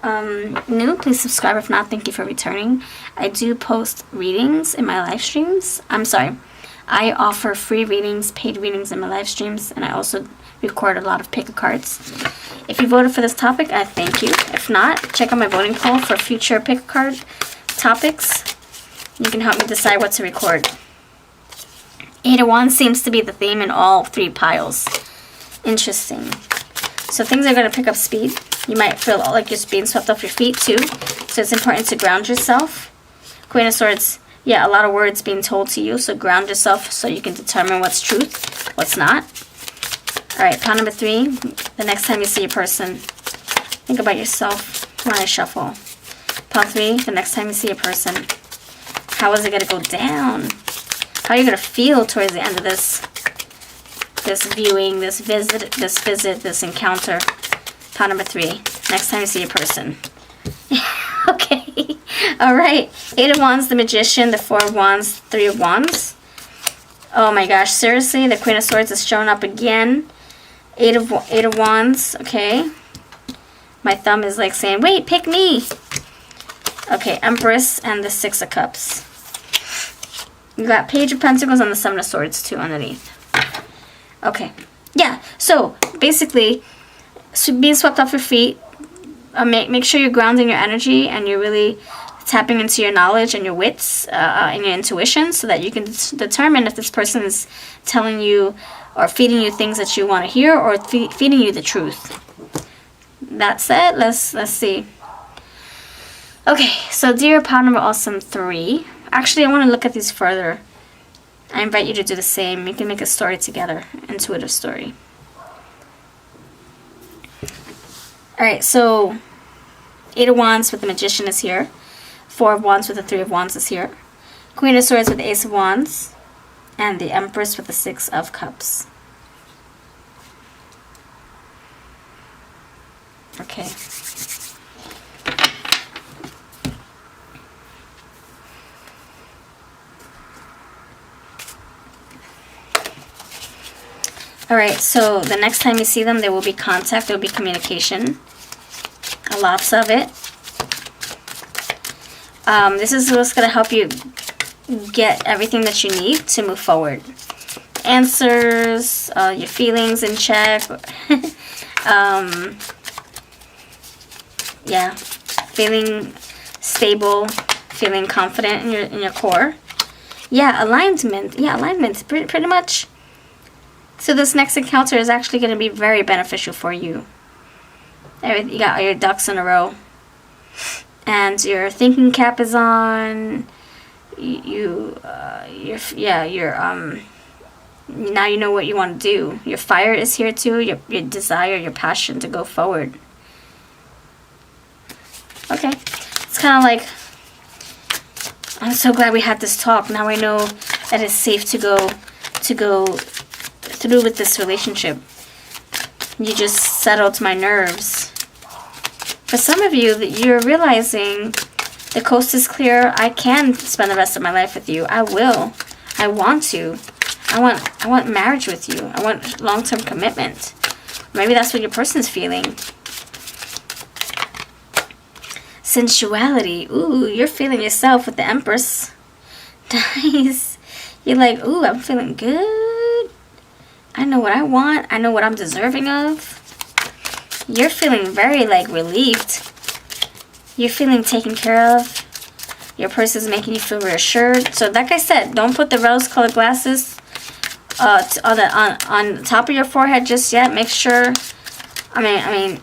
new, please subscribe. If not, thank you for returning. I do post readings in my live streams. I offer free readings, paid readings in my live streams, and I also record a lot of pick-a-cards. If you voted for this topic, I thank you. If not, check out my voting poll for future pick-a-card topics. You can help me decide what to record. 8 of Wands seems to be the theme in all 3 piles. Interesting. So things are going to pick up speed. You might feel like you're being swept off your feet too. So it's important to ground yourself. Queen of Swords. Yeah, a lot of words being told to you, so ground yourself so you can determine what's truth, what's not. Alright, pile number 3. The next time you see a person, think about yourself when I shuffle. Pile 3. The next time you see a person, how is it going to go down? How are you going to feel towards the end of this viewing, this visit, this encounter? Pile number 3. Next time you see a person. Okay. Alright. 8 of Wands, the Magician, the 4 of Wands, 3 of Wands. Oh my gosh, seriously? The Queen of Swords is showing up again. 8 of Wands, okay. My thumb is like saying, wait, pick me. Okay, Empress and the 6 of Cups. You got Page of Pentacles and the 7 of Swords too underneath. Okay. Yeah, so basically, being swept off your feet, make sure you're grounding your energy and you're really tapping into your knowledge and your wits and your intuition so that you can determine if this person is telling you or feeding you things that you want to hear or feeding you the truth. That said, let's see. Okay, so dear pile number awesome 3. Actually, I want to look at these further. I invite you to do the same. We can make a story together, intuitive story. Alright, so 8 of Wands with the Magician is here. 4 of Wands with the 3 of Wands is here. Queen of Swords with the Ace of Wands. And the Empress with the 6 of Cups. Okay. Alright, so the next time you see them, there will be contact, there will be communication. Lots of it. This is what's going to help you get everything that you need to move forward. Answers, your feelings in check. Yeah, feeling stable, feeling confident in your core. Yeah, alignment. Yeah, alignment. Pretty much. So this next encounter is actually going to be very beneficial for you. You got all your ducks in a row. And your thinking cap is on. Now you know what you want to do. Your fire is here too. Your desire, your passion to go forward. Okay. It's kind of like, I'm so glad we had this talk. Now I know that it's safe to go through with this relationship. You just settled my nerves. For some of you, you're realizing the coast is clear. I can spend the rest of my life with you. I will. I want to. I want marriage with you. I want long-term commitment. Maybe that's what your person's feeling. Sensuality. Ooh, you're feeling yourself with the Empress. Nice. You're like, ooh, I'm feeling good. I know what I want. I know what I'm deserving of. You're feeling very, like, relieved. You're feeling taken care of. Your person's making you feel reassured. So, like I said, don't put the rose-colored glasses on top of your forehead just yet. Make sure. I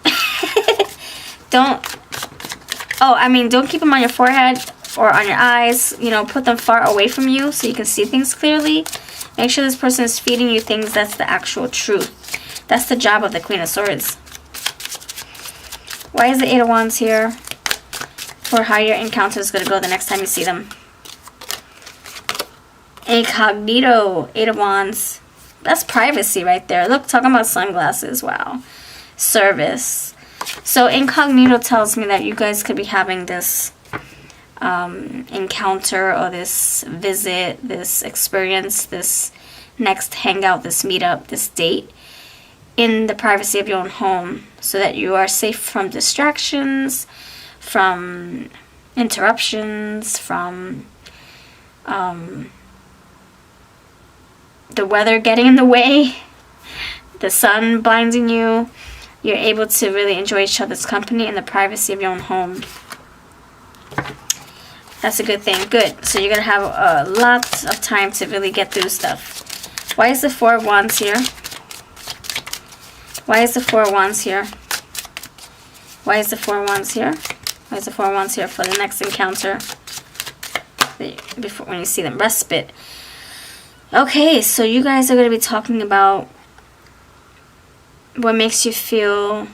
mean, don't keep them on your forehead or on your eyes. You know, put them far away from you so you can see things clearly. Make sure this person is feeding you things that's the actual truth. That's the job of the Queen of Swords. Why is the Eight of Wands here? For how your encounter is going to go the next time you see them. Incognito, Eight of Wands. That's privacy right there. Look, talking about sunglasses. Wow. Service. So incognito tells me that you guys could be having this encounter or this visit, this experience, this next hangout, this meetup, this date in the privacy of your own home so that you are safe from distractions, from interruptions, from the weather getting in the way, the sun blinding you. You're able to really enjoy each other's company in the privacy of your own home. That's a good thing. Good. So you're going to have a lot of time to really get through stuff. Why is the Four of Wands here? Why is the Four of Wands here? Why is the Four of Wands here? Why is the Four of Wands here for the next encounter? Before, when you see them. Respite. Okay, so you guys are going to be talking about what makes you feel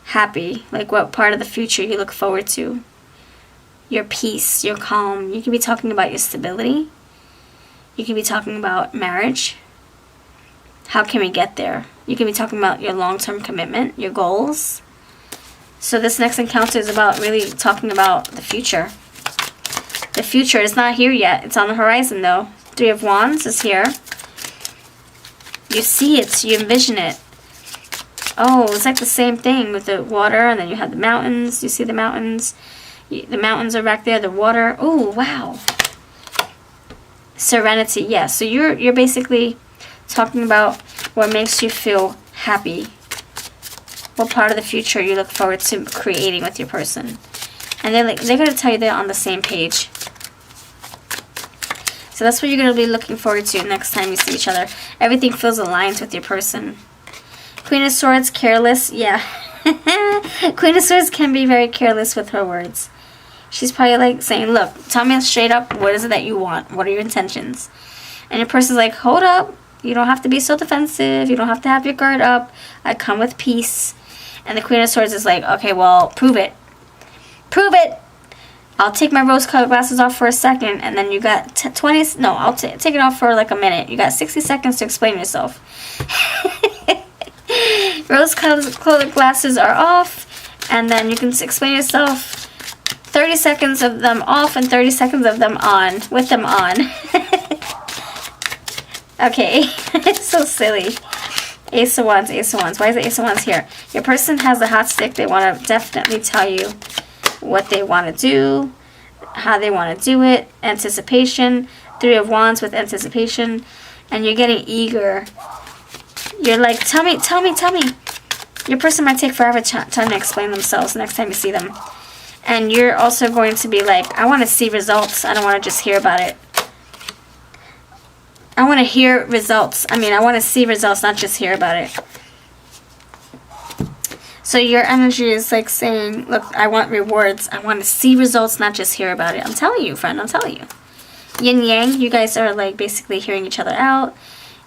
happy. Like what part of the future you look forward to. Your peace, your calm. You can be talking about your stability. You can be talking about marriage. How can we get there? You can be talking about your long-term commitment, your goals. So this next encounter is about really talking about the future. The future is not here yet. It's on the horizon though. Three of Wands is here. You see it. You envision it. Oh, it's like the same thing with the water, and then you have the mountains. You see the mountains. The mountains are back there. The water. Oh, wow. Serenity. Yeah. So you're basically talking about what makes you feel happy. What part of the future you look forward to creating with your person. And they're going to tell you they're on the same page. So that's what you're going to be looking forward to next time you see each other. Everything feels aligned with your person. Queen of Swords, careless. Yeah. Queen of Swords can be very careless with her words. She's probably like saying, look, tell me straight up, what is it that you want? What are your intentions? And your person's like, hold up. You don't have to be so defensive. You don't have to have your guard up. I come with peace. And the Queen of Swords is like, okay, well, prove it. Prove it. I'll take my rose-colored glasses off for a second, and then you got 20... No, I'll take it off for like a minute. You got 60 seconds to explain yourself. Rose-colored glasses are off, and then you can explain yourself. 30 seconds of them off and 30 seconds of them on, with them on. Okay, it's so silly. Ace of Wands, Ace of Wands. Why is the Ace of Wands here? Your person has a hot stick. They want to definitely tell you what they want to do, how they want to do it, anticipation. Three of Wands with anticipation, and you're getting eager. You're like, tell me. Your person might take forever time to explain themselves next time you see them. And you're also going to be like, I want to see results. I don't want to just hear about it. I want to hear results. I want to see results, not just hear about it. So your energy is like saying, look, I want rewards. I want to see results, not just hear about it. I'm telling you, friend. I'm telling you. Yin Yang, you guys are like basically hearing each other out.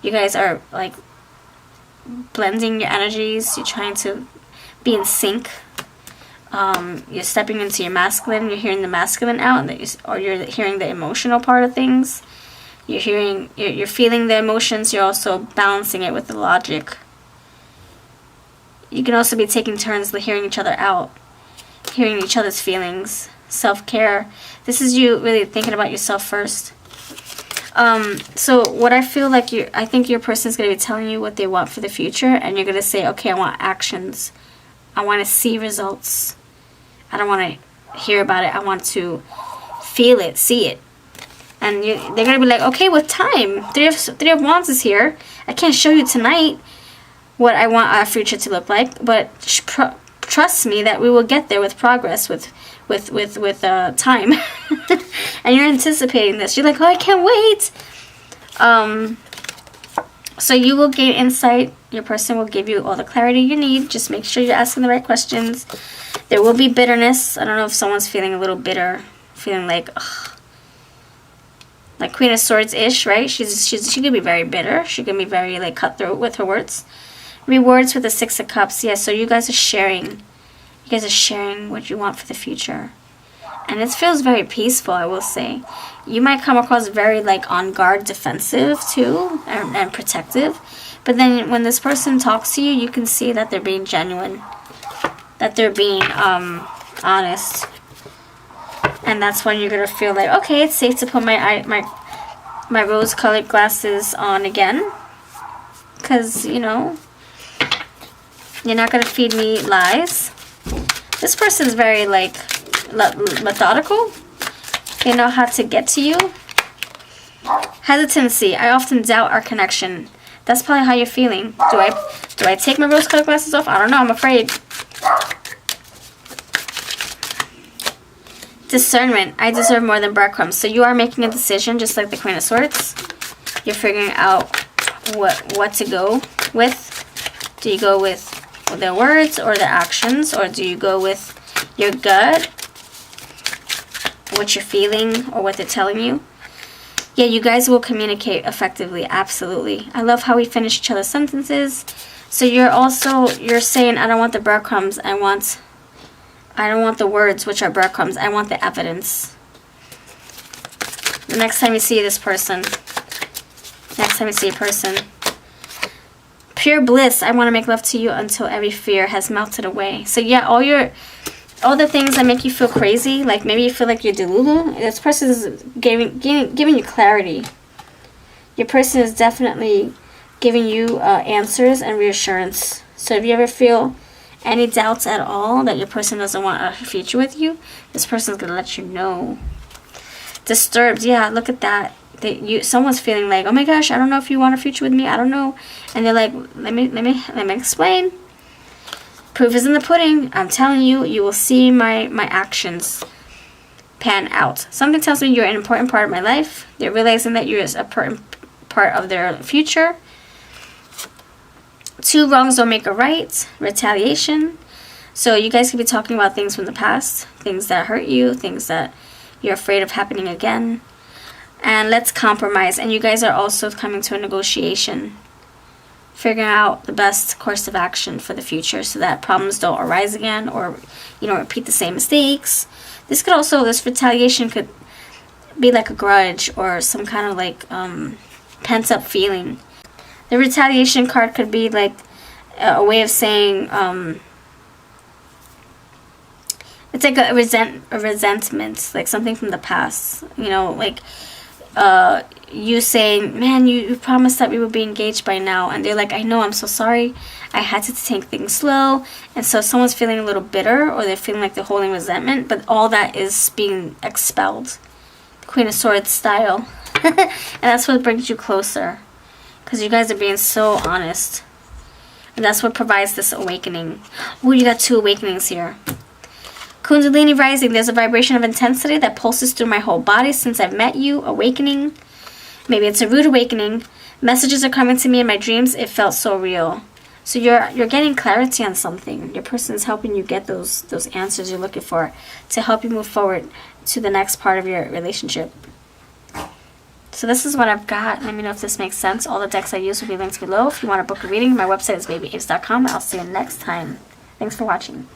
You guys are like blending your energies. You're trying to be in sync. You're stepping into your masculine. You're hearing the masculine out, or you're hearing the emotional part of things. You're feeling the emotions. You're also balancing it with the logic. You can also be taking turns hearing each other out, hearing each other's feelings, self-care. This is you really thinking about yourself first. So what I feel like I think your person is going to be telling you what they want for the future, and you're going to say, okay, I want actions. I want to see results. I don't want to hear about it. I want to feel it, see it. And they're going to be like, okay, with time. Three of Wands is here. I can't show you tonight what I want our future to look like, but trust me that we will get there with progress, with time. And you're anticipating this. You're like, oh, I can't wait. So you will gain insight. Your person will give you all the clarity you need. Just make sure you're asking the right questions. There will be bitterness. I don't know if someone's feeling a little bitter, feeling like, ugh. Like Queen of Swords-ish, right? She could be very bitter. She can be very, like, cutthroat with her words. Rewards with the Six of Cups. Yeah, so you guys are sharing. You guys are sharing what you want for the future. And it feels very peaceful, I will say. You might come across very, like, on guard, defensive, too, and protective. But then when this person talks to you, you can see that they're being genuine. That they're being honest. And that's when you're going to feel like, okay, it's safe to put my rose-colored glasses on again. Because, you know, you're not going to feed me lies. This person's very, like, methodical. They know how to get to you. Hesitancy. I often doubt our connection. That's probably how you're feeling. Do I take my rose-colored glasses off? I don't know. I'm afraid. Discernment. I deserve more than breadcrumbs. So you are making a decision, just like the Queen of Swords. You're figuring out what to go with. Do you go with their words or their actions, or do you go with your gut, what you're feeling, or what they're telling you? Yeah, you guys will communicate effectively. Absolutely. I love how we finish each other's sentences. So you're saying, I don't want the breadcrumbs. I don't want the words, which are breadcrumbs. I want the evidence. The next time you see this person. Next time you see a person. Pure bliss. I want to make love to you until every fear has melted away. So yeah, all the things that make you feel crazy, like maybe you feel like you're delulu, this person is giving you clarity. Your person is definitely giving you answers and reassurance. So if you ever feel any doubts at all that your person doesn't want a future with you, this person is going to let you know. Disturbed. Yeah, look at that. Someone's feeling like, oh my gosh, I don't know if you want a future with me. I don't know. And they're like, let me explain. Proof is in the pudding. I'm telling you, you will see my actions pan out. Something tells me you're an important part of my life. They're realizing that you're an important part of their future. Two wrongs don't make a right. Retaliation. So you guys could be talking about things from the past. Things that hurt you. Things that you're afraid of happening again. And let's compromise. And you guys are also coming to a negotiation. Figuring out the best course of action for the future so that problems don't arise again or, repeat the same mistakes. This retaliation could be like a grudge or some kind of like pent-up feeling. The retaliation card could be like a way of saying, it's like a resentment, like something from the past, like you saying, man, you promised that we would be engaged by now, and they're like, I know, I'm so sorry, I had to take things slow. And so someone's feeling a little bitter, or they're feeling like they're holding resentment, but all that is being expelled. Queen of Swords style. And that's what brings you closer, because you guys are being so honest, and that's what provides this awakening. Ooh, you got two awakenings here. Kundalini rising. There's a vibration of intensity that pulses through my whole body since I've met you. Awakening. Maybe it's a rude awakening. Messages are coming to me in my dreams. It felt so real. So you're getting clarity on something. Your person is helping you get those answers you're looking for to help you move forward to the next part of your relationship. So this is what I've got. Let me know if this makes sense. All the decks I use will be linked below. If you want to book a reading, my website is babyapes.com. I'll see you next time. Thanks for watching.